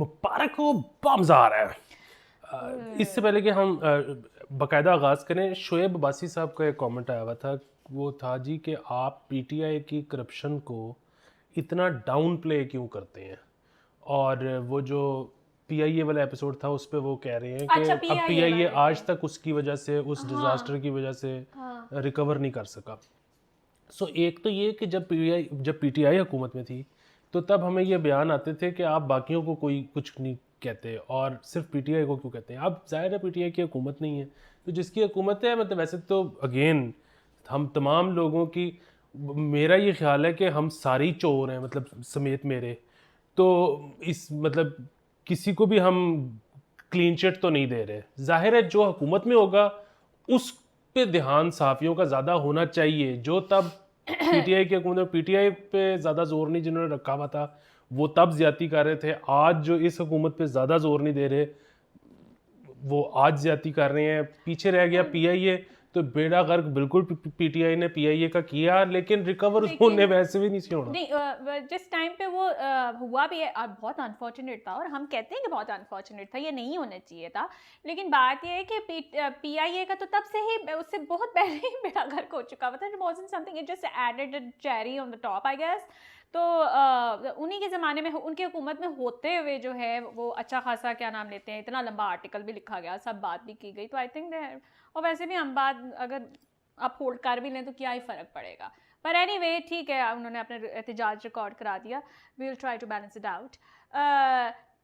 मुबारक हो, बम्स आ रहा है। इससे पहले कि हम बाकायदा आगाज़ करें, शोएब अब्बासी साहब का एक कमेंट आया हुआ था, वो था जी कि आप पीटीआई की करप्शन को इतना डाउन प्ले क्यों करते हैं। और वो जो पीआईए वाला एपिसोड था उस पर वो कह रहे हैं कि अच्छा, अब PIA पीआईए वाले आज तक उसकी वजह से, उस डिज़ास्टर की वजह से रिकवर नहीं कर सका। सो एक तो ये कि जब पीटीआई हुकूमत में थी तो तब हमें ये बयान आते थे कि आप बाकियों को कोई कुछ नहीं कहते और सिर्फ पीटीआई को क्यों कहते हैं। अब ज़ाहिर है पीटीआई की हुकूमत नहीं है, तो जिसकी हुकूमत है, मतलब वैसे तो अगेन हम तमाम लोगों की, मेरा ये ख्याल है कि हम सारी चोर हैं, मतलब समेत मेरे, तो इस मतलब किसी को भी हम क्लीन चिट तो नहीं दे रहे। जाहिर है जो हुकूमत में होगा उस पे ध्यान सहाफ़ियों का ज़्यादा होना चाहिए। जो तब पीटीआई की हुकूमत में पीटीआई पे ज़्यादा जोर नहीं जिन्होंने रखा हुआ था, वो तब ज्यादती कर रहे थे। आज जो इस हुकूमत पे ज़्यादा जोर नहीं दे रहे, वो आज ज्यादती कर रहे हैं। पीछे रह गया पीआईए, तो बेड़ा गर्क बिल्कुल पीटीआई ने पीआईए का किया, लेकिन रिकवर होने वैसे भी नहीं होना। नहीं, जिस टाइम पे वो हुआ भी है बहुत अनफॉर्चुनेट था, और हम कहते हैं कि बहुत अनफॉर्चुनेट था, ये नहीं होना चाहिए था। लेकिन बात ये है कि पीआईए का तो तब से ही, उससे बहुत पहले ही बेड़ा गर्क हो चुका था। It wasn't something, it just added a cherry on the top I guess. तो उन्हीं के ज़माने में, उनकी हुकूमत में होते हुए जो है वो अच्छा खासा क्या नाम लेते हैं, इतना लंबा आर्टिकल भी लिखा गया, सब बात भी की गई। तो आई थिंक और वैसे भी हम बात अगर आप होल्ड कर भी लें तो क्या ही फ़र्क पड़ेगा। पर एनीवे ठीक है, उन्होंने अपने एहतजाज रिकॉर्ड करा दिया। We will try to balance it out.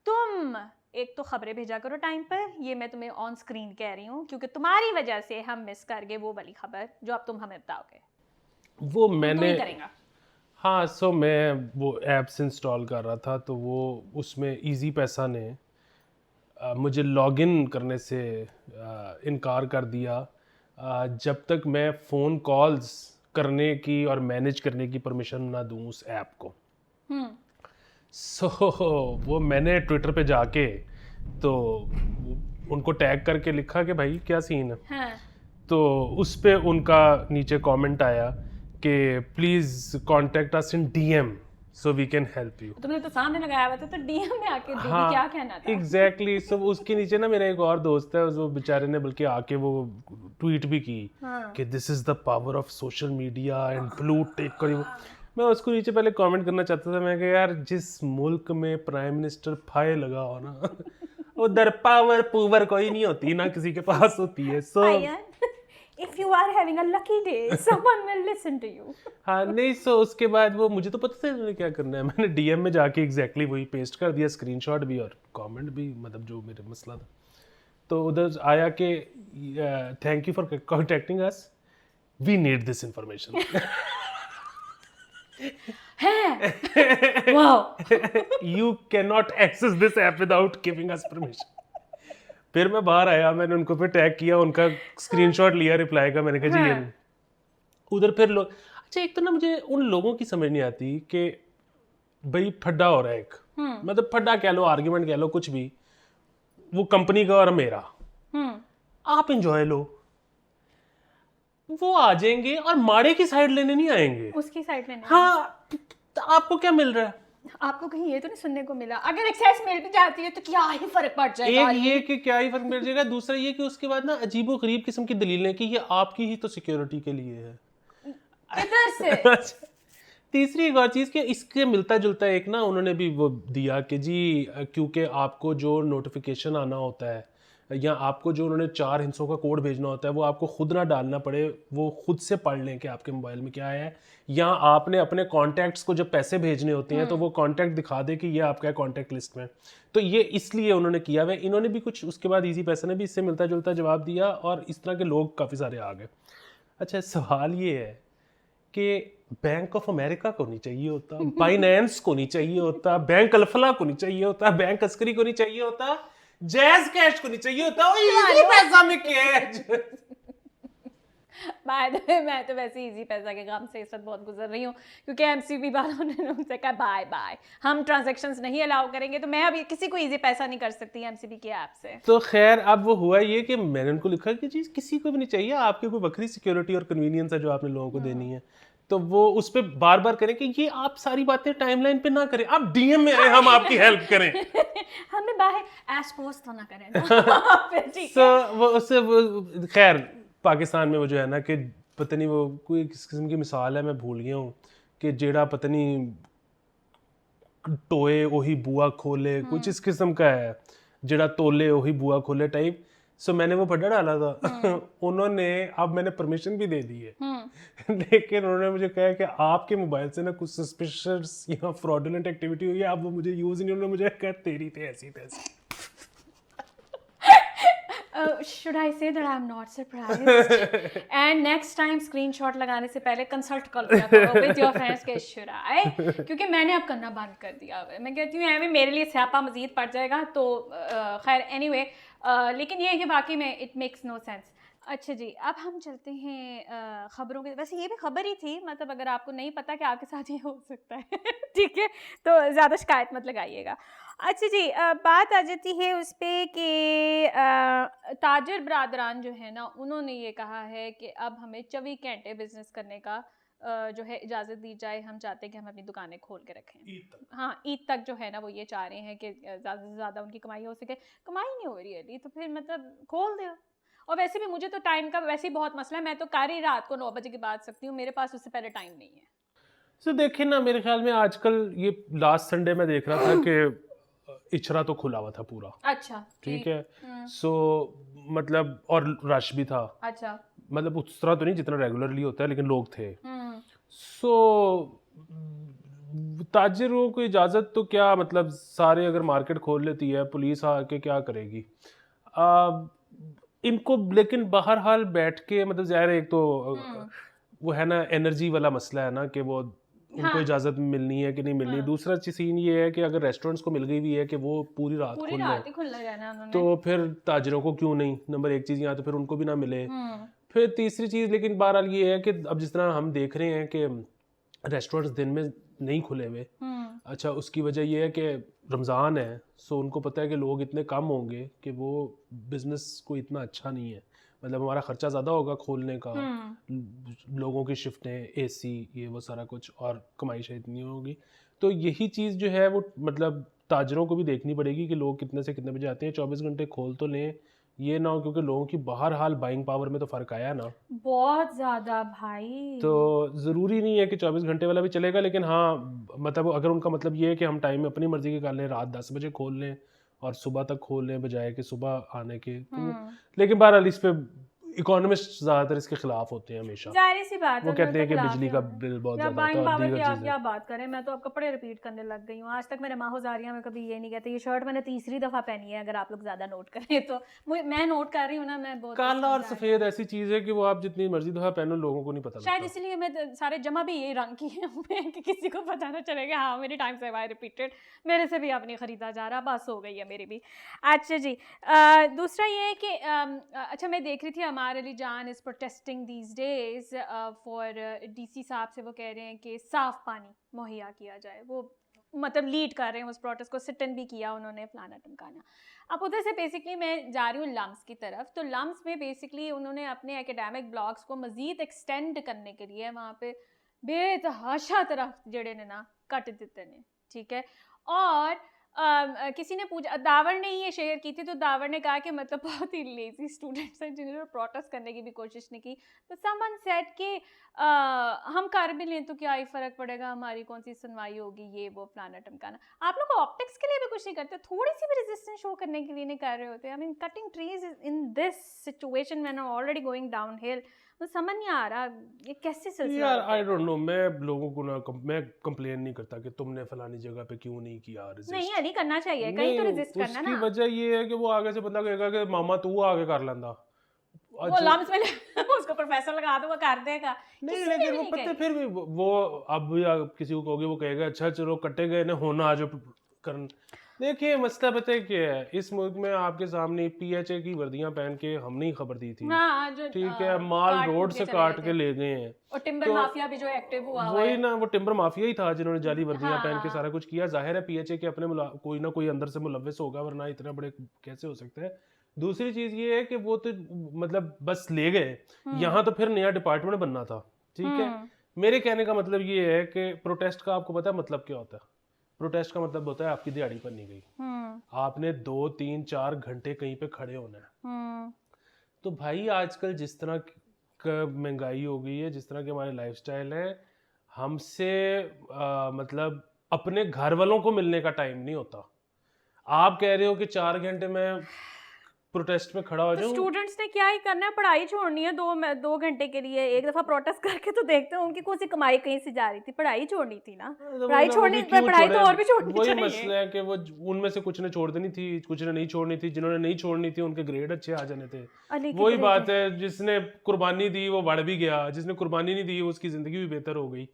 तुम एक तो खबरें भेजा करो टाइम पर, ये मैं तुम्हें ऑन स्क्रीन कह रही हूँ, क्योंकि तुम्हारी वजह से हम मिस कर गए वो वाली खबर जो अब तुम हमें बताओगे। वो मैंने करेंगा। हाँ, सो मैं वो ऐप्स इंस्टॉल कर रहा था, तो वो उसमें इजी पैसा ने मुझे लॉगिन करने से इनकार कर दिया जब तक मैं फ़ोन कॉल्स करने की और मैनेज करने की परमिशन ना दूं उस ऐप को। सो वो मैंने ट्विटर पे जाके तो उनको टैग करके लिखा कि भाई क्या सीन है। हाँ। तो उस पे उनका नीचे कमेंट आया कि please contact us in DM so we can help you. तुमने तो सामने लगाया हुआ था, तो डीएम में आके हाँ, क्या कहना था? एग्जैक्टली। सो उसके नीचे ना मेरा एक और दोस्त है, वो बेचारे ने बल्कि आके वो ट्वीट भी की कि this is the power of social media and blue tick. मैं उसको नीचे पहले कमेंट करना चाहता था, मैं कहा यार जिस मुल्क में प्राइम मिनिस्टर फाय लगा हो ना उधर पावर पूवर कोई नहीं होती, ना किसी के पास होती है। सो If you are having a lucky day, someone will listen to you. हाँ नहीं, सो उसके बाद वो मुझे तो पता था इन्होंने क्या करना है। मैंने डीएम में जाके एग्जैक्टली वही पेस्ट कर दिया, स्क्रीनशॉट भी और कमेंट भी, मतलब जो मेरे मसला था। तो उधर आया कि thank you for contacting us, we need this information. You can not access this app without giving us permission. फिर मैं बाहर आया, मैंने उनको फिर टैग किया, उनका स्क्रीनशॉट लिया रिप्लाई का, मैंने कहा जी ये उधर फिर लोग। अच्छा, एक तो ना मुझे उन लोगों की समझ नहीं आती कि भाई फड्डा हो रहा है एक, मतलब फड्डा कह लो, आर्ग्यूमेंट कह लो, कुछ भी, वो कंपनी का और मेरा, आप एंजॉय लो, वो आ जाएंगे और माड़े की साइड लेने नहीं आएंगे, उसकी साइड लेने। हाँ, तो आपको क्या मिल रहा है? आपको कहीं ये तो नहीं सुनने को मिला अगर एक्सेस मिल भी जाती है तो क्या ही फर्क पड़ जाएगा? एक ये कि क्या ही फर्क पड़ जाएगा, दूसरा ये कि उसके बाद ना अजीबो गरीब किस्म की दलीलें कि ये आपकी ही तो सिक्योरिटी के लिए है। इधर से तीसरी एक और चीज़ कि इसके मिलता जुलता एक ना उन्होंने भी वो दिया कि जी क्योंकि आपको जो नोटिफिकेशन आना होता है या आपको जो उन्होंने 4 हिस्सों का कोड भेजना होता है वो आपको खुद ना डालना पड़े, वो खुद से पढ़ लें कि आपके मोबाइल में क्या है, या आपने अपने कॉन्टैक्ट्स को जब पैसे भेजने होते हैं तो वो कॉन्टैक्ट दिखा दे कि ये आपका है कॉन्टैक्ट लिस्ट में। तो ये इसलिए उन्होंने किया हुआ है। इन्होंने भी कुछ उसके बाद इजी पैसे ने भी इससे मिलता जुलता जवाब दिया और इस तरह के लोग काफ़ी सारे आ गए। अच्छा, सवाल ये है कि बैंक ऑफ अमेरिका को नहीं चाहिए होता, बाइनेंस को नहीं चाहिए होता, बैंक अल्फला को नहीं चाहिए होता, बैंक अस्करी को नहीं चाहिए होता, जैज कैश को नहीं चाहिए होता, इजी पैसा में कैश। बाय द वे मैं तो वैसे इजी पैसा के काम से इस वक्त बहुत गुजर रही हूँ, क्योंकि एमसीबी वालों ने उनसे कहा बाय बाय, हम ट्रांजैक्शंस नहीं अलाउ करेंगे, तो मैं अभी किसी को इजी पैसा नहीं कर सकती एमसीबी की ऐप से। तो खैर अब वो हुआ ये कि मैंने उनको लिखा कि चीज़ किसी को भी नहीं चाहिए, आपके कोई बकरी सिक्योरिटी और कन्वीनियंस है जो आपने लोगों को देनी है। तो वो उस पे बार बार करें कि ये आप सारी बातें टाइमलाइन पे ना करें, आप डीएम में आए, हम आपकी हेल्प करें। हमें बाहर एस पोस्ट तो ना करें ना। ठीक है। वो उससे वो खैर पाकिस्तान में वो जो है ना कि पता नहीं वो कोई किस किस्म की मिसाल है, मैं भूल गया हूँ कि जेड़ा पता नहीं टोए ओही बुआ खोले, कुछ इस किस्म का है, जेड़ा तोले ओही बुआ खोले टाइप। सो मैंने वो पढ़ा डाला था। उन्होंने, अब मैंने परमिशन भी दे दी है, लेकिन उन्होंने मुझे कहा कि आपके मोबाइल से ना कुछ सस्पिशियस या फ्रॉडुलेंट एक्टिविटी हुई है, आप वो मुझे यूज नहीं, उन्होंने मुझे कहा तेरी थे ऐसी तैसी। Should I say that I'm not surprised? And next time screenshot लगाने से पहले consult कर लिया करो with your friends के should I? क्योंकि मैंने अब करना बंद कर दिया है। मैं कहती हूँ ऐਵੇਂ मेरे लिए स्यापा मजीद पड़ जाएगा, तो खैर anyway, लेकिन ये है कि बाकी में it makes no sense। अच्छा जी, अब हम चलते हैं खबरों के। वैसे ये भी खबर ही थी, मतलब अगर आपको नहीं पता कि आपके साथ ये हो सकता है ठीक है, तो ज़्यादा शिकायत मत लगाइएगा। अच्छा जी, बात आ जाती है उस पर कि ताजर बरादरान जो है ना, उन्होंने ये कहा है कि अब हमें 24 घंटे बिजनेस करने का जो है इजाज़त दी जाए। हम चाहते हैं कि हम अपनी दुकानें खोल के रखें। हाँ, ईद तक जो है ना वो ये चाह रहे हैं कि ज़्यादा से ज़्यादा उनकी कमाई हो सके। कमाई नहीं हो रही है अभी, तो फिर मतलब खोल दो। और वैसे भी मुझे तो टाइम का वैसे ही बहुत मसला है, मैं तो कार ही रात को 9 बजे के बाद सकती हूँ, मेरे पास उससे पहले टाइम नहीं है। सो देखिए ना, मेरे ख्याल में आजकल ये लास्ट संडे में देख रहा था कि इचरा तो खुला हुआ था पूरा। अच्छा, ठीक है। सो मतलब और रश भी था। अच्छा, मतलब उस तरह तो नहीं जितना रेगुलरली होता है, लेकिन लोग थे। सो ताजिरों को इजाज़त तो क्या, मतलब सारे अगर मार्केट खोल लेती है, पुलिस आके क्या करेगी इनको। लेकिन बहरहाल बैठ के, मतलब ज़ाहिर है, एक तो वो है ना एनर्जी वाला मसला है ना कि वो उनको इजाज़त मिलनी है कि नहीं मिलनी। दूसरा सीन ये है कि अगर रेस्टोरेंट्स को मिल गई भी है कि वो पूरी रात खोल लें, तो फिर ताजिरों को क्यों नहीं, नंबर एक चीज़, यहाँ तो फिर उनको भी ना मिले। फिर तीसरी चीज़, लेकिन बहरहाल ये है कि अब जिस तरह हम देख रहे हैं कि रेस्टोरेंट्स दिन में नहीं खुले हुए। अच्छा, उसकी वजह ये है कि रमज़ान है, सो उनको पता है कि लोग इतने कम होंगे कि वो बिज़नेस को इतना अच्छा नहीं है, मतलब हमारा ख़र्चा ज़्यादा होगा खोलने का, लोगों की शिफ्टें, एसी, ये वो सारा कुछ, और कमाई शायद इतनी होगी। तो यही चीज़ जो है वो मतलब ताजरों को भी देखनी पड़ेगी कि लोग कितने से कितने बजे आते हैं। 24 घंटे खोल तो लें, ये ना हो क्योंकि लोगों की बहरहाल बाइंग पावर में तो फ़र्क आया ना बहुत ज़्यादा भाई। तो ज़रूरी नहीं है कि 24 घंटे वाला भी चलेगा, लेकिन हाँ मतलब अगर उनका मतलब ये है कि हम टाइम अपनी मर्ज़ी के कर लें, रात 10 बजे खोल लें और सुबह तक खोल लें बजाय कि सुबह आने के, तो लेकिन बहरहाल इस पे इकोनॉमिस्ट ज़्यादातर इसके खिलाफ होते हैं हमेशा। जाहिर सी बात है, वो कहते हैं कि बिजली का बिल बहुत ज़्यादा आता है और दीगर आप चीज़ें। क्या बात करें, मैं तो अब कपड़े रिपीट करने लग गई हूँ। आज तक मेरे माहौजारिया में कभी ये नहीं कहते। ये शर्ट मैंने तीसरी दफ़ा पहनी है, अगर आप लोग ज़्यादा नोट करें तो। मैं नोट कर रही हूँ ना, मैं बहुत काला और सफ़ेद ऐसी चीज़ है कि वो आप जितनी मर्जी दफ़ा पहनो लोगों को नहीं पता लगता। शायद इसीलिए मैं सारे जमा भी ये रंग की है कि किसी को पता ना चलेगा हाँ मेरी टाइम से वाई रिपीटेड, मेरे से भी अब नहीं ख़रीदा जा रहा, बस हो गई है मेरी भी। अच्छा जी, दूसरा ये है कि अच्छा मैं देख रही थी अमार अली जान is protesting these days for DC साहब से। वो कह रहे हैं कि साफ़ पानी मुहैया किया जाए, वो मतलब लीड कर रहे हैं उस प्रोटेस्ट को, सिट इन भी किया उन्होंने, फलाना टमकाना। अब उधर से बेसिकली मैं जा रही हूँ लम्स की तरफ, तो लम्स में बेसिकली उन्होंने अपने एकेडमिक ब्लॉक्स को मज़ीद एक्सटेंड करने के लिए वहाँ पे बेतहाशा तरफ जड़े ने ना कट देते ने, ठीक है। और किसी ने पूछा, दावर ने ये शेयर की थी, तो दावर ने कहा कि मतलब बहुत ही लेजी स्टूडेंट्स हैं जिन्होंने प्रोटेस्ट करने की भी कोशिश नहीं की। तो समवन सेड कि हम कर भी लें तो क्या ही फ़र्क पड़ेगा, हमारी कौन सी सुनवाई होगी, ये वो फलाना टमकाना। आप लोग ऑप्टिक्स के लिए भी कुछ नहीं करते, थोड़ी सी भी रेजिस्टेंस शो करने के लिए नहीं कर रहे होते। I mean cutting trees in this situation when already going down hill, वो समझ नहीं आ रहा ये कैसे सिलसिला। यार आई डोंट नो, मैं लोगों को ना मैं कंप्लेन नहीं करता कि तुमने फलानी जगह पे क्यों नहीं किया रेजिस्ट। नहीं करना चाहिए, कहीं तो रेजिस्ट करना ना। उसकी वजह ये है कि वो आगे से बंदा कहेगा कि मामा तू आगे कर लेंदा, वो लम्स में उसको प्रोफेसर लगा दो, वो कर देगा। नहीं लेकिन वो पता फिर भी वो अब किसी को कहोगे वो कहेगा अच्छा चलो कटे गए ना होना आज करन। देखिए मसला पता है क्या है, इस मुल्क में आपके सामने पीएचए की वर्दियां पहन के हमने ही खबर दी थी, ठीक है, माल रोड से काट के ले गए हैं। और टिम्बर माफिया भी जो एक्टिव हुआ वही ना, वो टिम्बर माफिया ही था जिन्होंने जाली वर्दियां पहन के सारा कुछ किया। जाहिर है पीएचए के अपने कोई ना कोई अंदर से मुलव्विस होगा, वरना इतना बड़े कैसे हो सकते हैं। दूसरी चीज ये है कि वो तो मतलब बस ले गए, यहाँ तो फिर नया डिपार्टमेंट बनना था, ठीक है। मेरे कहने का मतलब ये है कि प्रोटेस्ट का आपको पता है मतलब क्या होता है? प्रोटेस्ट का मतलब होता है आपकी दिहाड़ी पर नहीं गई, आपने 2 3 4 घंटे कहीं पे खड़े होना है। तो भाई आजकल जिस तरह का महंगाई हो गई है, जिस तरह के हमारे लाइफस्टाइल है, हमसे मतलब अपने घर वालों को मिलने का टाइम नहीं होता। आप कह रहे हो कि 4 घंटे में प्रोटेस्ट में खड़ा हो तो जाऊं। स्टूडेंट्स ने क्या ही करना है, पढ़ाई छोड़नी है 2 घंटे के लिए। एक दफा प्रोटेस्ट करके तो देखते हैं, उनकी कौन सी कमाई कहीं से जा रही थी, पढ़ाई छोड़नी थी ना। तो पढ़ाई वो छोड़नी, भी क्यों पढ़ाई तो छोड़े? और भी छोड़नी वही चाहिए। मसला है कि वो उनमें से कुछ ने छोड़ देनी थी, कुछ ने नहीं छोड़नी थी। जिन्होंने नहीं छोड़नी थी उनके ग्रेड अच्छे आ जाने थे। अली की वही तरह बात है, जिसने कुर्बानी दी वो बढ़ भी गया, जिसने कुर्बानी नहीं दी उसकी जिंदगी भी बेहतर हो गई।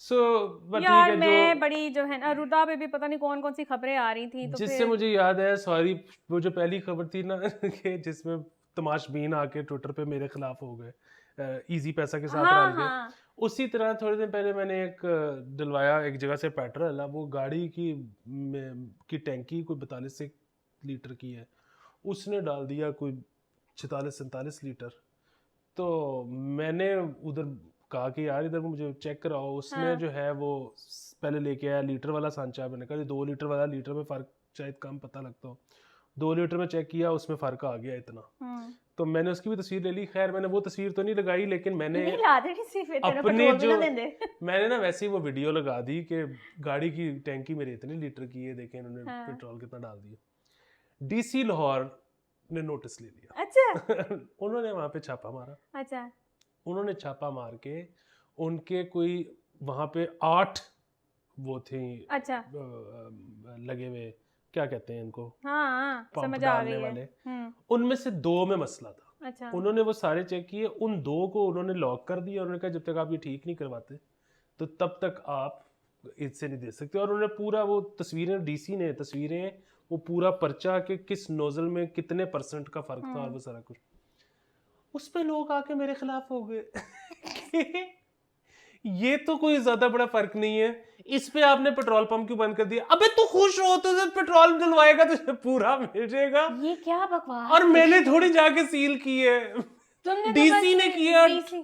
सो बट ठीक यार है। मैं जो बड़ी जो है ना, रुदा पे भी पता नहीं कौन कौन सी खबरें आ रही थी, तो जिससे फिर मुझे याद है, सॉरी, वो जो पहली खबर थी ना कि जिसमें तमाशबीन आके ट्विटर पे मेरे खिलाफ हो गए, इजी पैसा के साथ हाँ रल गए। हाँ उसी तरह थोड़े दिन पहले मैंने एक डलवाया एक जगह से पेट्रोल, अब वो गाड़ी की टैंकी कोई 42 लीटर की है, उसने डाल दिया कोई 46 47 लीटर। तो मैंने उधर कहा कि यार इधर मुझे चेक कराओ। उसने हाँ जो है वो पहले लेके आया लीटर वाला सांचा। मैंने कहा 2 लीटर वाला, लीटर में फ़र्क शायद कम पता लगता हो। 2 लीटर में चेक किया, उसमें फ़र्क आ गया इतना। तो मैंने उसकी भी तस्वीर ले ली। खैर मैंने वो तस्वीर तो नहीं लगाई, लेकिन मैंने नहीं ला देनी सिर्फ तेरे अपने पेट्रोल भी जो ना देंदे। मैंने ना वैसे ही वो वीडियो लगा दी कि गाड़ी की टैंकी मेरे इतने लीटर की है, देखें इन्होंने हाँ पेट्रोल कितना डाल दिया। डीसी लाहौर ने नोटिस ले लिया। अच्छा उन्होंने वहाँ पे छापा मारा। अच्छा उन्होंने छापा मार के उनके कोई वहाँ पे 8 वो थी अच्छा लगे हुए, क्या कहते हैं इनको, हाँ हाँ पंप समझ आ डालने गई है। वाले। उनमें से 2 में मसला था। अच्छा उन्होंने वो सारे चेक किए, उन 2 को उन्होंने लॉक कर दिया। उन्होंने कहा जब तक आप ये ठीक नहीं करवाते तो तब तक आप इससे नहीं दे सकते। और उन्होंने पूरा वो तस्वीरें, डीसी ने तस्वीरें, वो पूरा पर्चा के किस नोजल में कितने % का फर्क था और वो सारा कुछ। उस पे लोग आके मेरे खिलाफ हो गए। ये तो कोई ज्यादा बड़ा फर्क नहीं है, इस पे आपने पेट्रोल पंप क्यों बंद कर दिया? अबे तू खुश हो तो जब पेट्रोल डलवाएगा तुझे पूरा मिल जाएगा। ये क्या बकवास और है? मैंने थोड़ी जाके सील की है, तुमने तो डीसी बस ने किया। डीसी।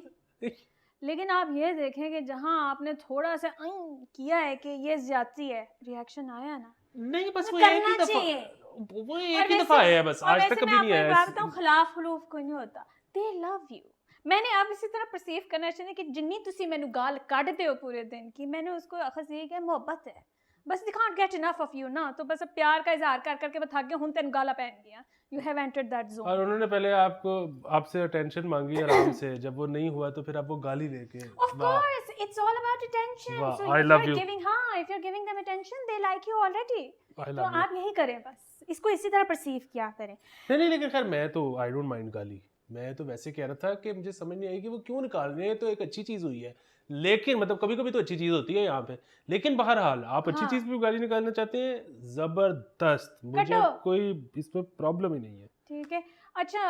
लेकिन आप ये देखें कि जहां आपने थोड़ा सा किया है कि ये ज्यादती है, रिएक्शन आया ना। नहीं बस तो वो एक ही करना दफा, चाहिए। वो और एक ही वैसे दफा आया है बस, और आज वैसे तक मैं कभी नहीं आपको एक आया। बात बताऊं, खिलाफ खलूफ कोई नहीं होता। दे लव यू। मैंने आप इसी तरह परसीव करना चाहिए कि जिन्नी तुसी मैनू गाल काटते हो पूरे दिन की, मैंने उसको अखस ये कि मोहब्बत है बस। They can't get enough of you ना, तो बस अब प्यार का इजहार कर करके मैं थक गया हूं, तेन गाला पहन गया। यू हैव एंटर्ड दैट और जोन। उन्होंने पहले आपसे अटेंशन मांगी आराम से, जब वो नहीं हुआ तो फिर आप वो गाली लेके, Of course, it's all about attention. वाह, So I if love you're you, giving, हाँ, if you're giving them attention, they like you already. I तो love you। आप यही करें बस, इसको इसी तरह परसीव किया करें। नहीं, लेकिन खैर मैं तो आई डोंट माइंड गाली। मैं तो वैसे कह रहा था कि मुझे समझ नहीं आई कि वो क्यों निकाल रहे हैं। तो एक अच्छी चीज़ हुई है, लेकिन मतलब कभी कभी तो अच्छी चीज़ होती है यहाँ पे। लेकिन बहरहाल आप अच्छी चीज़ हाँ पे गाली निकालना चाहते हैं, ज़बरदस्त, मुझे कटो। कोई इसमें प्रॉब्लम ही नहीं है। ठीक है। अच्छा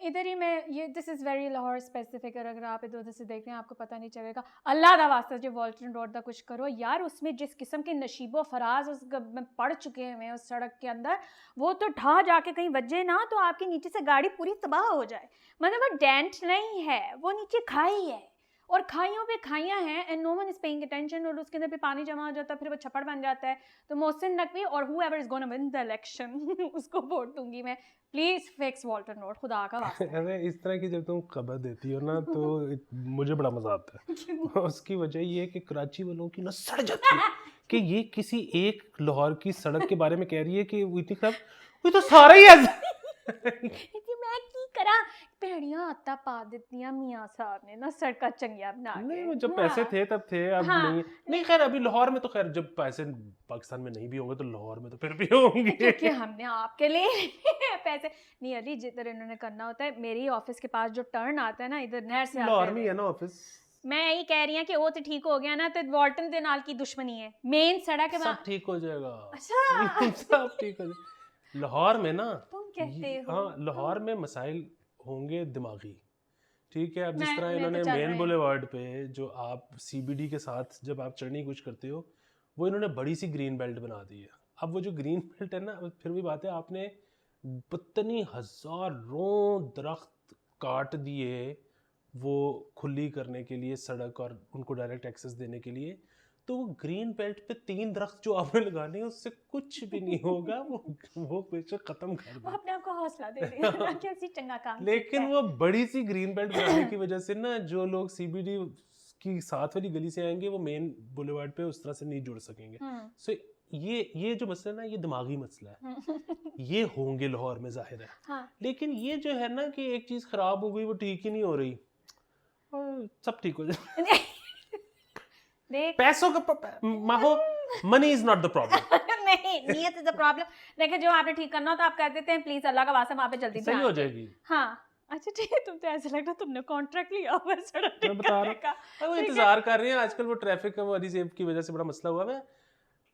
इधर ही मैं ये this is very Lahore specific, अगर आप इधर उधर से देख रहे हैं आपको पता नहीं चलेगा। अल्लाह दा वास्ता जो वॉल्टन रोड का कुछ करो यार, उसमें जिस किस्म के नशीबो फराज में पड़ चुके हैं उस सड़क के अंदर, वो तो ढा जाके कहीं बजे ना तो आपके नीचे से गाड़ी पूरी तबाह हो जाए। मतलब वो डेंट नहीं है, वो नीचे खाई है, और खाइयों पे खाइयाँ हैं, and no one is paying attention, और उसके अंदर पे पानी जमा हो जाता है, फिर वो छप्पड़ बन जाता है। तो मोहसिन नकवी और whoever is gonna win the election उसको वोट दूंगी मैं। प्लीज फिक्स वॉल्टन रोड, खुदा का वास्ता। अरे इस तरह की जब तुम खबर देती हो ना तो मुझे बड़ा मजा आता है। उसकी वजह ये है कि कराची वालों की ना सड़ जाती है कि ये किसी एक लाहौर की सड़क के बारे में कह रही है कि वो इतनी खराब, वो तो सारा ही ऐसा। मैं की करा, भेड़ियां आटा पा देती मियाँ साहब ने ना सड़का चंगिया बना के। नहीं, वो जब पैसे थे तब थे, अब हाँ, नहीं। नहीं खैर अभी लाहौर में तो खैर जब पैसे पाकिस्तान में नहीं भी होंगे तो लाहौर में तो फिर भी होंगे। क्योंकि हमने आपके लिए पैसे नहीं। अली जिधर इन्होंने करना होता है, मेरी ऑफिस के पास जो टर्न आता है ना इधर नहर से लाहौर आते में हुए, है ना ऑफिस। मैं यही कह रही हूँ कि वो तो ठीक हो गया ना, तो वॉल्टन के नाल की दुश्मनी है, मेन सड़क है सब ठीक हो जाएगा। अच्छा सब ठीक हो जाएगा। लाहौर में ना, तुम कहते हो। हाँ लाहौर में मसाइल होंगे दिमागी, ठीक है। अब जिस तरह मैं इन्होंने तो चल मेन रहे हैं। बुलेवार्ड पे जो आप सीबीडी के साथ जब आप चढ़ने की कोशिश करते हो, वो इन्होंने बड़ी सी ग्रीन बेल्ट बना दी है। अब वो जो ग्रीन बेल्ट है ना, फिर भी बात है, आपने पत्नी हजारों दरख्त काट दिए, वो खुली करने के लिए सड़क और उनको डायरेक्ट एक्सेस देने के लिए, तो वो ग्रीन बेल्ट पे 3 दरख्त जो आपने लगाने हैं उससे कुछ भी नहीं होगा, वो बेशक खत्म कर वो दे। अपने आप को हौसला दे रही है कि ऐसी चंगा काम लेकिन सीखता है। वो बड़ी सी ग्रीन बेल्ट बनाने की वजह से ना जो लोग सीबीडी की साथ वाली गली से आएंगे वो मेन बुलेवार्ड पे उस तरह से नहीं जुड़ सकेंगे। सो ये जो मसला है ना, ये दिमागी मसला है। ये होंगे लाहौर में जाहिर है। हाँ। लेकिन ये जो है ना कि एक चीज खराब हो गई वो ठीक ही नहीं हो रही, और सब ठीक हो जाए। देख पैसों का माहो, money is not the problem. नहीं, नीयत इज द प्रॉब्लम। देखिए जो आपने ठीक करना हो तो आप कर देते हैं, प्लीज अल्लाह का वास्ता वहाँ पे जल्दी सही हो जाएगी। हाँ अच्छा ठीक है, तुम तो ऐसे लग रहा तुमने कॉन्ट्रैक्ट लिया हुआ है सड़क मैं बता रहा का। हूँ वो इंतजार कर रहे हैं। आजकल वो ट्रैफिक का वाली सेफ की वजह से बड़ा मसला हुआ है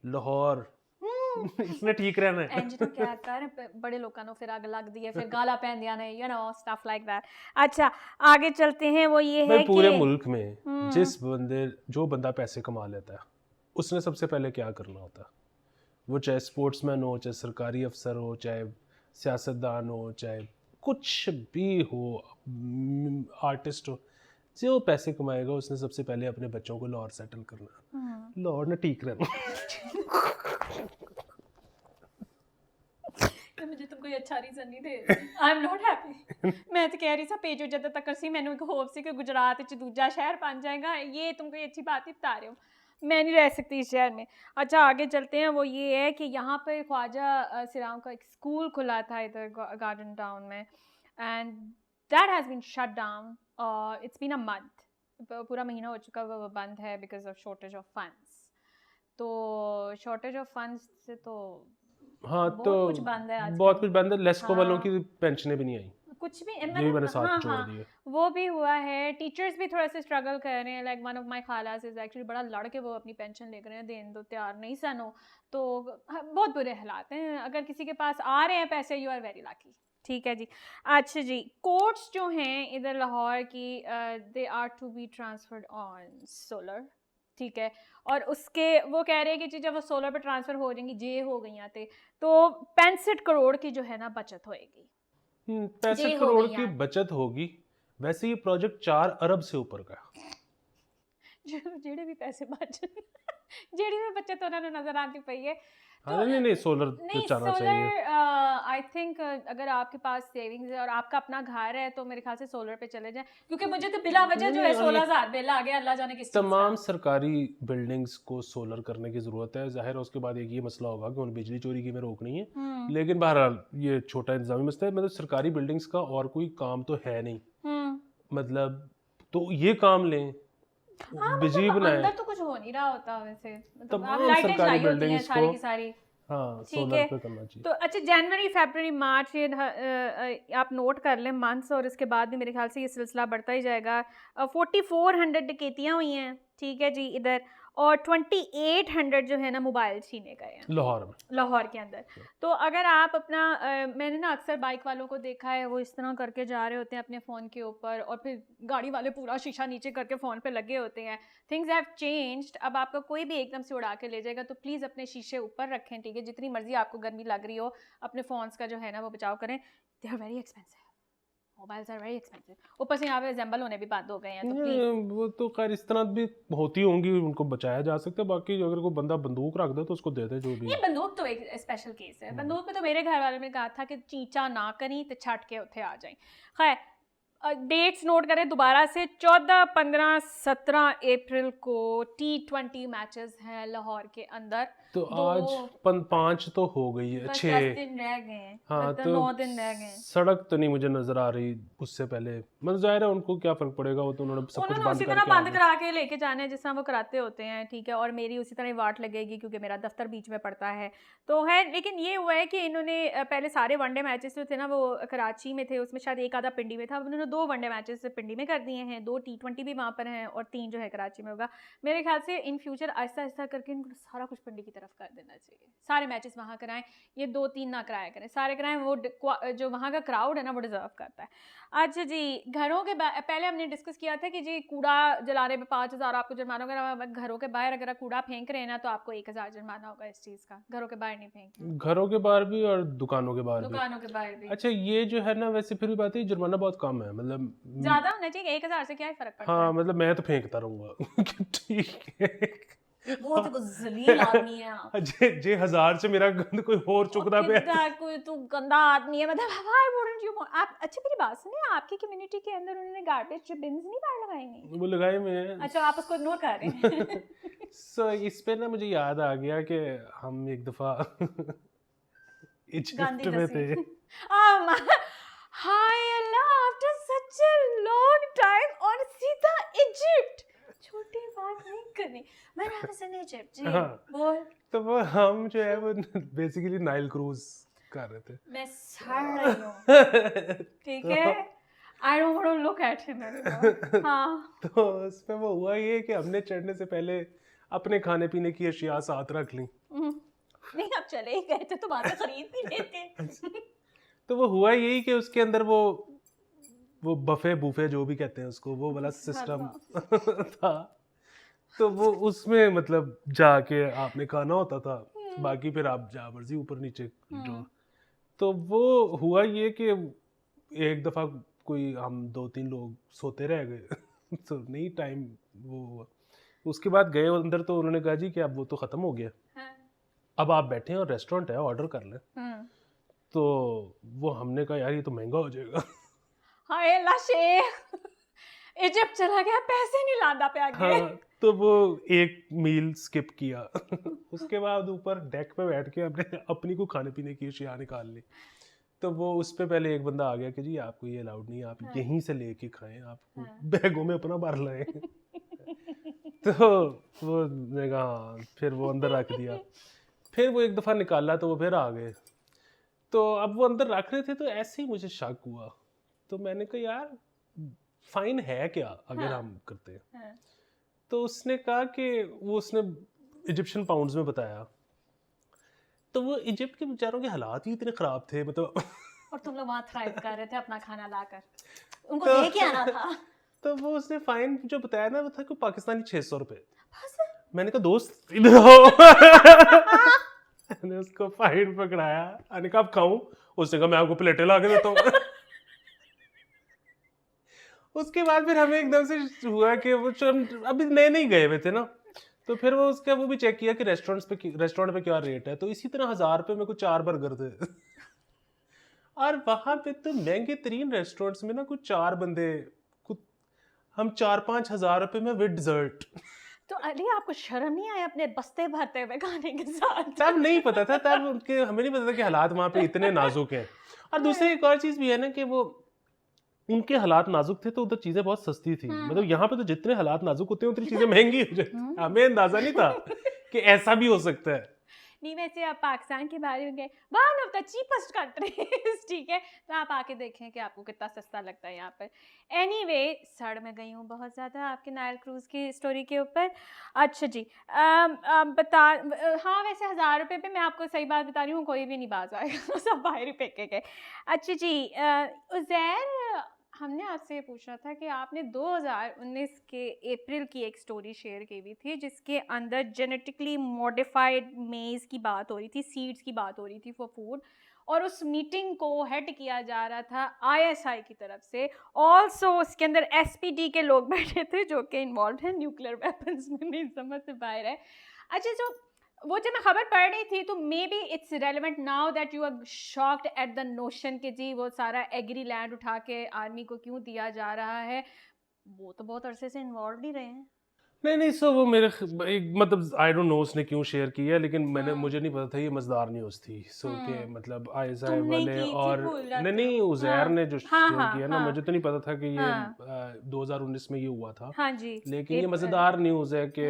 लाहौर। इसने ठीक रहना है। इंजन क्या कर बड़े लोगों ने फिर आग लग दी है, फिर गाला पहन दिया ने, you know stuff like that. अच्छा आगे चलते हैं। वो ये है कि पूरे मुल्क में जो बंदा पैसे कमा लेता है उसने सबसे पहले क्या करना होता है, वो चाहे स्पोर्ट्समैन हो, चाहे सरकारी अफसर हो, चाहे सियासतदान हो, चाहे कुछ भी हो, आर्टिस्ट हो, जो पैसे कमाएगा उसने सबसे पहले अपने बच्चों को लाहौर सेटल करना। लाहौर ने ठीक रहना। मुझे तुम कोई अच्छा रीजन नहीं दे। I am not happy. मैं तो कह रही सा पेजो जद तक करसी मैंने एक होप सी कि गुजरात विच दूजा शहर बन जाएगा। ये तुम कोई अच्छी बात ही बता रहे हो, मैं नहीं रह सकती इस शहर में। अच्छा आगे चलते हैं। वो ये है कि यहाँ पर ख्वाजा सिराम का एक स्कूल खुला था इधर गार्डन टाउन में, and that has been shut down. It's been a month, पूरा महीना हो चुका वो बंद है because of shortage of funds. तो शॉर्टेज ऑफ फंड्स से तो हाँ, तो कुछ बंद है आजकल। बहुत कुछ बंद है। लेस्को वालों हाँ। की पेंशनें भी नहीं आई, कुछ भी ये भी मैंने साथ जोड़ हाँ, दिए। वो भी हुआ है। टीचर्स भी थोड़ा सा स्ट्रगल कर रहे हैं। Like one of my class is actually बड़ा लड़ के वो अपनी पेंशन ले रहे हैं, देन तो तैयार नहीं सनो। तो बहुत बुरे हालात हैं। अगर किसी के पास आ रहे हैं पैसे, यू आर वेरी लकी। ठीक है जी। अच्छा जी, कोर्ट्स जो हैं इधर लाहौर की, they are to be transferred on solar. ठीक है, और उसके वो कह रहे हैं कि जी जब वो सोलर पे ट्रांसफ़र हो जाएंगी, जे हो गई आते तो 65 करोड़ की जो है ना बचत होएगी। 65 करोड़ की बचत होगी। वैसे ये प्रोजेक्ट 4 अरब से ऊपर का। जेड़े भी पैसे बच जेड़ी भी बचत उन्होंने नजर आती पई है। हाँ, नहीं सोलर पे जाना चाहिए। आई थिंक अगर आपके पास सेविंग्स है और आपका अपना घर है तो मेरे ख्याल से सोलर पे चले जाएं, क्योंकि मुझे तो बिला वजह जो है 16,000 बिल आ गया, अल्लाह जाने किस तमाम सरकारी बिल्डिंग्स को सोलर करने की ज़रूरत है। ज़ाहिर है उसके बाद एक ये मसला होगा कि उन बिजली चोरी की में रोकनी है, लेकिन बहरहाल ये छोटा इंतजामी मसला है। मतलब सरकारी बिल्डिंग्स का और कोई काम तो है नहीं, मतलब तो ये काम लें, बिजली बनाए। अंदर तो कुछ हो नहीं रहा होता वैसे, मतलब आप तमाम लाइटें सरकारी चलाई होती हैं बिल्डिंग्स सारी को की सारी। हाँ ठीक सोलर है, पे करना चाहिए। तो अच्छा जनवरी फरवरी मार्च ये आप नोट कर लें मंथ्स, और इसके बाद भी मेरे ख्याल से ये सिलसिला बढ़ता ही जाएगा। 4400 डकैतियाँ हुई हैं, ठीक है जी इधर, और 2800 जो है ना मोबाइल छीने गए हैं लाहौर के अंदर। तो अगर आप अपना मैंने ना अक्सर बाइक वालों को देखा है, वो इस तरह करके जा रहे होते हैं अपने फ़ोन के ऊपर, और फिर गाड़ी वाले पूरा शीशा नीचे करके फ़ोन पे लगे होते हैं। Things have changed. अब आपका कोई भी एकदम से उड़ा के ले जाएगा, तो प्लीज़ अपने शीशे ऊपर रखें, ठीक है। जितनी मर्जी आपको गर्मी लग रही हो, अपने फ़ोन्स का जो है ना वो बचाव करें। They are very expensive, mobiles are very expensive. ऊपर से यहाँ पे असेंबल होने भी बंद हो गए हैं, तो प्लीज वो तो खैर इस तरह भी होती होंगी, उनको बचाया जा सकता है। बाकी अगर कोई बंदा बंदूक रख दे तो उसको दे दे जो भी। ये बंदूक तो एक स्पेशल केस है। बंदूक में तो मेरे घर वाले ने कहा था कि चींचा ना करी तो छट के उत्थे आ जाए। खैर डेट्स नोट करें दोबारा से, 14, 15, 17 अप्रैल को T20 मैचेस हैं लाहौर के अंदर। तो आज 5 तो हो गई है, 6 दिन रह गए हैं। हाँ, तो 9 दिन रह गए हैं। सड़क तो नहीं मुझे नजर आ रही उससे पहले। मतलब जाहिर है उनको क्या फर्क पड़ेगा, वो तो उन्होंने सब कुछ उसी तरह बंद करा के लेके जाने जिस तरह वो कराते होते हैं, ठीक है। और मेरी उसी तरह वाट लगेगी क्योंकि मेरा दफ्तर बीच में पड़ता है, तो है। लेकिन ये हुआ है कि इन्होंने पहले सारे वनडे मैचेस जो थे ना वो कराची में थे, उसमें शायद एक आधा पिंडी में था। उन्होंने 2 वनडे मैचेस पिंडी में कर दिए हैं, 2 T20 भी वहाँ पर हैं और 3 जो है कराची में होगा। मेरे ख्याल से इन फ्यूचर आहिस्ता आहिस्ता करके इनको सारा कुछ पिंडी की तरफ कर देना चाहिए। सारे मैचेस वहाँ कराएं, ये 2-3 ना कराया करें, सारे कराएं। वो जो वहाँ का क्राउड है ना वो डिजर्व करता है। अच्छा जी, घरों के पहले हमने डिस्कस किया था कि जी कूड़ा जलाने पे 5,000 आपको जुर्माना होगा। घरों के बाहर अगर आप कूड़ा फेंक रहे हैं ना तो आपको 1,000 जुर्माना होगा इस चीज़ का। घरों के बाहर नहीं फेंक, घरों के बाहर भी और दुकानों के बाहर भी। अच्छा ये जो है ना, वैसे फिर भी बात है जुर्माना बहुत कम है। मतलब ज्यादा होना चाहिए, 1000 से क्या ही फर्क पड़ता हाँ मतलब मैं तो फेंकता रहूंगा कि ठीक है है। बहुत को जलील आदमी है आप। जे 1000 से मेरा गंद कोई और चुकदा पे कितना कोई तू गंदा आदमी है, मतलब व्हाई वुडंट यू आप। अच्छा मेरी बात सुनिए, आपकी कम्युनिटी के अंदर उन्होंने गार्बेज बिन्स नहीं बाहर लगाए नहीं? वो लगाए में है। अच्छा आप उसको इग्नोर कर रहे हैं। सो इस पे ना मुझे याद आ गया कि हम एक दफा इजिप्ट में थे। हाय अल्लाह, after such a long time और सीधा इजिप्ट। छोटी बात नहीं करनी। मैंने आपसे नहीं इजिप्ट जी हाँ। बोल। तो वो हम जो है वो बेसिकली नाइल क्रूज कर रहे थे। मैं सड़ रही हूँ, ठीक है। I don't want to look at him anymore. हाँ तो उसमें वो हुआ ये कि हमने चढ़ने से पहले अपने खाने पीने की अशिया साथ रख ली। नहीं आप चले ही गए थे तो बातें खरीद भी लेते। तो वो हुआ यही कि उसके अंदर वो बफे बूफे जो भी कहते हैं उसको, वो वाला सिस्टम था। तो वो उसमें मतलब जाके आपने खाना होता था, बाकी फिर आप जा मर्जी ऊपर नीचे जो। तो वो हुआ ये कि एक दफ़ा कोई हम 2-3 लोग सोते रह गए तो नहीं टाइम वो हुआ। उसके बाद गए अंदर तो उन्होंने कहा जी कि अब वो तो ख़त्म हो गया, अब आप बैठे हैं और रेस्टोरेंट है, ऑर्डर कर लें। तो वो हमने कहा यार ये तो महंगा हो जाएगा। हाय लाशे, इजिप्ट चला गया, पैसे नहीं लांदा पे आगे। हाँ तो वो एक मील स्किप किया। उसके बाद ऊपर डेक पे बैठ के हमने अपनी को खाने पीने की अशिया निकाल ली। तो वो उस पे पहले एक बंदा आ गया कि जी आपको ये अलाउड नहीं है, आप यहीं से लेके खाएं, आप बैगों में अपना भर लाएं। तो वो ने कहा हाँ, फिर वो अंदर रख दिया। फिर वो एक दफ़ा निकाला तो वो फिर आ गए। तो अब वो अंदर रख रहे थे तो ऐसे ही मुझे शक हुआ, तो मैंने कहा यार फाइन है क्या अगर हम करते हैं। तो उसने कहा कि वो उसने इजिप्शियन पाउंड्स में बताया। तो वो इजिप्ट के बेचारों के हालात ही इतने ख़राब थे मतलब। और तुम लोग वहाँ थ्राइव कर रहे थे अपना खाना लाकर, उनको तो दे के आना था। तो वो उसने फाइन जो बताया ना वो था कि पाकिस्तानी 600 रुपये। मैंने कहा दोस्त इधर आओ। मैंने उसको फाइन पकड़ाया, मैंने कहा अब खाऊं? उसने कहा मैं आपको प्लेटें ला के देता हूँ। उसके बाद फिर हमें एकदम से हुआ कि वो अभी नए नहीं गए हुए थे ना, तो फिर वो उसका वो भी चेक किया कि रेस्टोरेंट पे क्या रेट है। तो इसी तरह 1000 रुपये में कुछ 4 बर्गर थे। और वहां पे तो महंगे तरीन रेस्टोरेंट्स में ना कुछ 4 बंदे, कुछ हम 4-5 हज़ार रुपये में विद डिजर्ट। तो अली आपको शर्म नहीं आया अपने बस्ते भरते हुए खाने के साथ? तब नहीं पता था, तब उनके हमें नहीं पता था कि हालात वहाँ पे इतने नाजुक हैं। और दूसरी एक और चीज़ भी है ना कि वो उनके हालात नाजुक थे तो उधर चीज़ें बहुत सस्ती थी। मतलब यहाँ पे तो जितने हालात नाजुक होते हैं उतनी चीज़ें महंगी हो जाती। हमें अंदाज़ा नहीं था कि ऐसा भी हो सकता है। नहीं वैसे आप पाकिस्तान के बारे में गए, one of the cheapest countries, ठीक है, तो आप आके देखें कि आपको कितना सस्ता लगता है यहाँ पर। एनीवे सड़ में गई हूँ बहुत ज़्यादा आपके नाइल क्रूज़ की स्टोरी के ऊपर। अच्छा जी हाँ वैसे 1000 रुपये पे मैं आपको सही बात बता रही हूँ, कोई भी नहीं बाज आएगा। सब बाहर ही फेंके गए। अच्छा जी उज़ैर, हमने आपसे ये पूछा था कि आपने 2019 के अप्रैल की एक स्टोरी शेयर की हुई थी जिसके अंदर जेनेटिकली मॉडिफाइड मेज़ की बात हो रही थी, सीड्स की बात हो रही थी फॉर फूड, और उस मीटिंग को हेड किया जा रहा था आईएसआई की तरफ से। ऑल्सो उसके अंदर एसपीडी के लोग बैठे थे जो कि इन्वॉल्व हैं न्यूक्लियर वेपन्स में, मेरी समझ से बाहर है। अच्छा जो वो जब मैं खबर पढ़ रही थी तो maybe it's relevant now that you are shocked at the notion कि जी वो सारा एग्री लैंड उठा के आर्मी को क्यों दिया जा रहा है। वो तो बहुत अरसे से इन्वॉल्व ही रहे हैं। नहीं सो वो मेरे मतलब आई डोंट नो उसने क्यों शेयर किया, लेकिन मुझे नहीं पता था ये मज़दार न्यूज़ थी। सो के मतलब आईएसआई वाले और नहीं उज़ैर ने जो शेयर किया ना, मुझे तो नहीं पता था कि ये 2019 में ये हुआ था। हाँ जी लेकिन ये मज़ेदार न्यूज़ है कि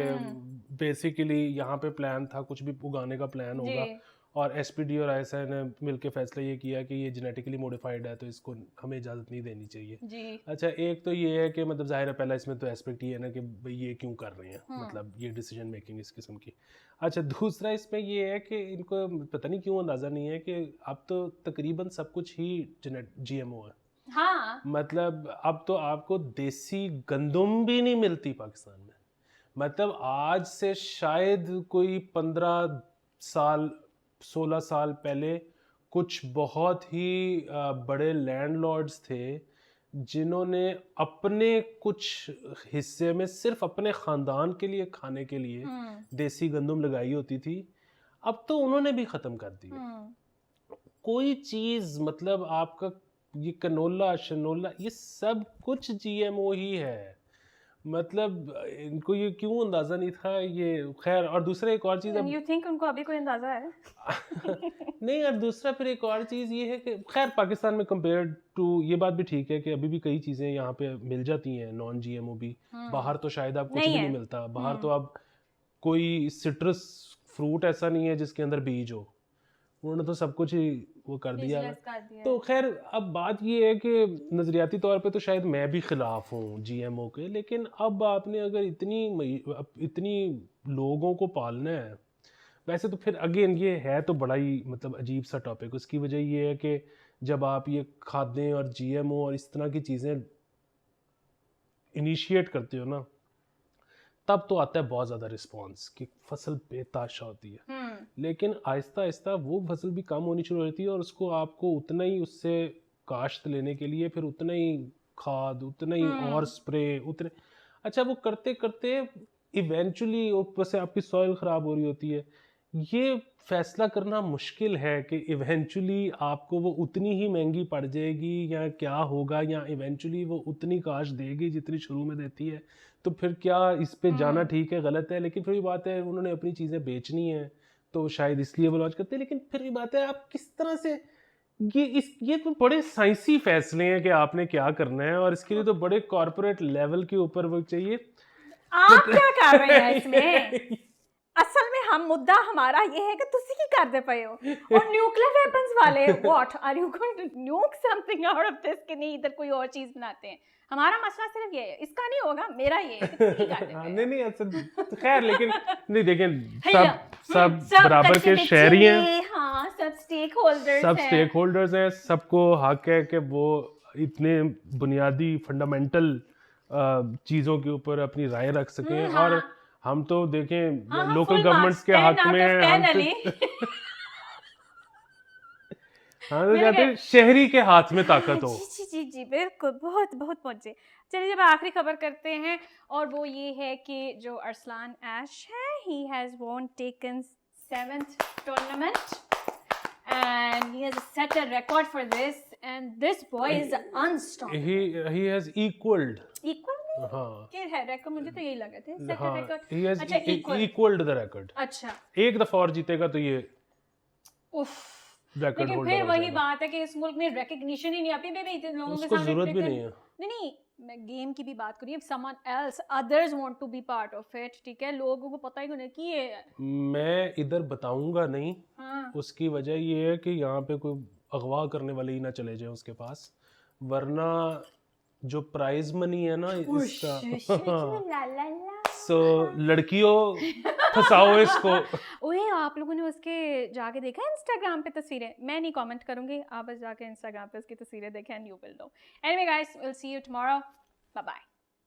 बेसिकली यहाँ पे प्लान था, कुछ भी उगाने का प्लान होगा, और एसपीडी और आईएसआई ने मिलकर फैसला ये किया कि ये जेनेटिकली मॉडिफाइड है तो इसको हमें इजाज़त नहीं देनी चाहिए जी। अच्छा एक तो ये है कि मतलब जाहिर है पहला इसमें तो एस्पेक्ट ये है ना कि भाई ये क्यों कर रहे हैं, मतलब ये डिसीजन मेकिंग इस किस्म की। अच्छा दूसरा इसमें ये है कि इनको पता नहीं क्यों अंदाज़ा नहीं है कि अब तो तकरीबन सब कुछ ही जीएमओ है। हाँ मतलब अब तो आपको देसी गंदम भी नहीं मिलती पाकिस्तान में। मतलब आज से शायद कोई 15 साल 16 साल पहले कुछ बहुत ही बड़े लैंडलॉर्ड्स थे जिन्होंने अपने कुछ हिस्से में सिर्फ अपने ख़ानदान के लिए खाने के लिए देसी गंदम लगाई होती थी, अब तो उन्होंने भी ख़त्म कर दी है। कोई चीज़ मतलब आपका ये कनोला शनोला ये सब कुछ जीएमओ ही है, मतलब इनको ये क्यों अंदाज़ा नहीं था ये। खैर, और दूसरा एक और चीज़ अब यू थिंक उनको अभी कोई अंदाजा है? नहीं, और दूसरा फिर एक और चीज़ ये है कि खैर पाकिस्तान में कंपेयर टू ये बात भी ठीक है कि अभी भी कई चीज़ें यहाँ पे मिल जाती हैं नॉन जीएमओ भी। बाहर तो शायद आप कुछ नहीं भी है। नहीं मिलता बाहर, तो अब कोई सिट्रस फ्रूट ऐसा नहीं है जिसके अंदर बीज हो, उन्होंने तो सब कुछ ही वो कर दिया है। Business कर दिया तो है। खैर अब बात ये है कि नज़रियाती तौर पे तो शायद मैं भी ख़िलाफ़ हूँ जीएमओ के, लेकिन अब आपने अगर इतनी लोगों को पालना है, वैसे तो फिर अगेन ये है तो बड़ा ही मतलब अजीब सा टॉपिक। उसकी वजह ये है कि जब आप ये खादें और जीएमओ और इस तरह की चीज़ें इनिशिएट करते हो ना, तब तो आता है बहुत ज़्यादा रिस्पॉन्स कि फसल बेताशा होती है। लेकिन आहिस्ता आहिस्ता वो फसल भी कम होनी शुरू हो जाती है और उसको आपको उतना ही उससे काश्त लेने के लिए फिर उतना ही खाद, उतना ही और स्प्रे, उतने अच्छा वो करते करते इवेंचुअली ऊपर से आपकी सॉइल ख़राब हो रही होती है। ये फैसला करना मुश्किल है कि इवेंचुअली आपको वो उतनी ही महंगी पड़ जाएगी या क्या होगा, या इवेंचुअली वो उतनी काश्त देगी जितनी शुरू में देती है। तो फिर क्या इस पे जाना ठीक है गलत है, लेकिन फिर भी बात है उन्होंने अपनी चीज़ें बेचनी है तो शायद इसलिए वो लॉन्च करते हैं। लेकिन फिर भी बात है आप किस तरह से ये तो बड़े साइंसी फैसले हैं कि आपने क्या करना है, और इसके लिए तो बड़े कॉर्पोरेट लेवल के ऊपर वो चाहिए। आप क्या कर रहे हैं इसमें? असल में हम मुद्दा हमारा ये है कि तुसी की कर दे पाए हो, और न्यूक्लियर वेपन्स वाले what are you going to nuke something out of this कि नहीं इधर कोई और चीज बनाते हैं। हमारा मसला सिर्फ ये है, इसका नहीं होगा, मेरा ये है कि तुसी कर दे हाँ, पाए नहीं हो। नहीं अच्छा खैर, लेकिन नहीं देखें भैया, सब बराबर कच्चे के बच्चे शहरी हैं, हैं, हाँ सब स्टेक होल्डर्स सब हैं। स्टेक होल्डर्स हैं, सबको हक है कि वो इतने बुनियादी फंडामेंटल चीज़ों के ऊपर अपनी राय रख सकें। हाँ, और हम तो देखें हाँ, हाँ, लोकल full गवर्नमेंट्स marks, के 10 हक out में of हैं 10 हम अली। हाँ तो मिल कहते गए। हैं शहरी के हाथ में ताकत हो। जी जी जी जी बिल्कुल, बहुत बहुत पहुंचे। चलिए जब आखिरी खबर करते हैं, और वो ये है कि जो अरसलान ऐश है, he has won taken 7th tournament and he has set a record for this, and this boy is unstoppable. he has equaled Equal नहीं हाँ क्या है record? मुझे तो यही लगा था set a हाँ record. he has अच्छा equal. equaled the record। अच्छा एक दफा और जीतेगा तो ये उफ, record लेकिन holder फिर हो वही जाएगा। बात है कि इस मुल्क में रिकग्निशन ही नहीं आती। बेबी इतने लोगों के उसको सामने जरूरत भी taken- नहीं है। नहीं मैं गेम की भी बात करी, if someone else others want to be part of it, ठीक है, लोगों को पता ही नहीं कि ये है। मैं इधर बताऊंगा नहीं, हाँ उसकी वजह ये है कि यहाँ पे कोई अगवा करने वाले ही ना चले जाए उसके पास, वरना जो प्राइज मनी है ना इसका ला ला ला। सो लड़कियों फंसाओ इसको। ओए आप लोगों ने उसके जाके देखा इंस्टाग्राम पे तस्वीरें? मैं नहीं कमेंट करूंगी, आप बस जाके इंस्टाग्राम पे उसकी तस्वीरें देखें and you will know. Anyway guys, will see you tomorrow, bye bye.